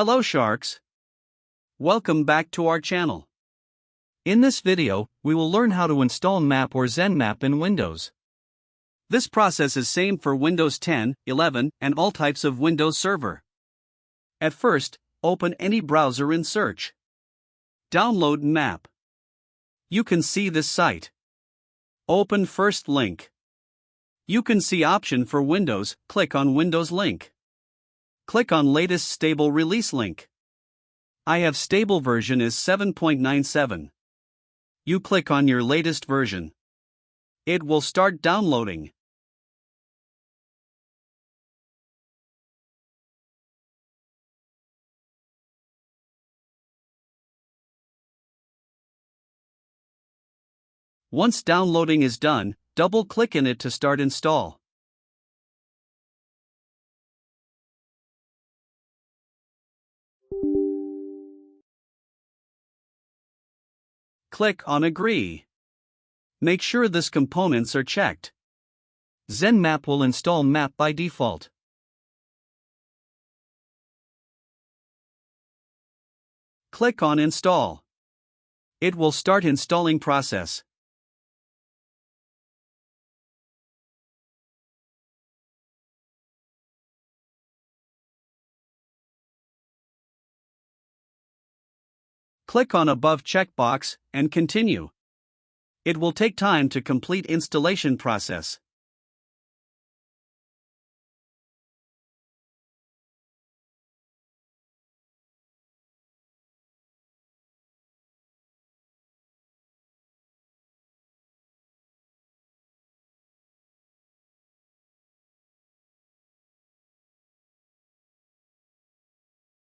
Hello sharks! Welcome back to our channel. In this video, we will learn how to install Nmap or Nmap in Windows. This process is same for Windows 10, 11, and all types of Windows Server. At first, open any browser in search. Download Nmap. You can see this site. Open first link. You can see option for Windows, click on Windows link. Click on latest stable release link. I have stable version is 7.97. You click on your latest version. It will start downloading. Once downloading is done, double-click in it to start install. Click on Agree. Make sure these components are checked. Nmap will install Nmap by default. Click on Install. It will start installing process. Click on above checkbox and continue. It will take time to complete installation process.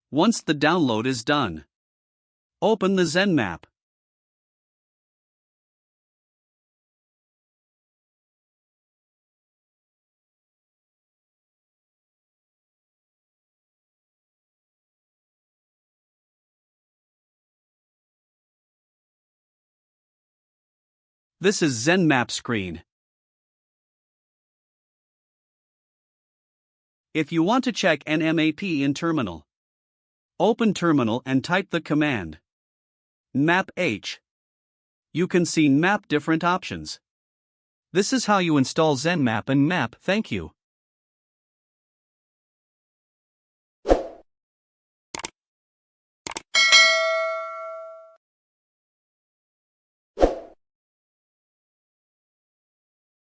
Once the download is done, open the Nmap. This is Nmap screen. If you want to check nmap in terminal, open terminal and type the command nmap h. You can see Nmap different options. This is how you install Nmap and Nmap. Thank you.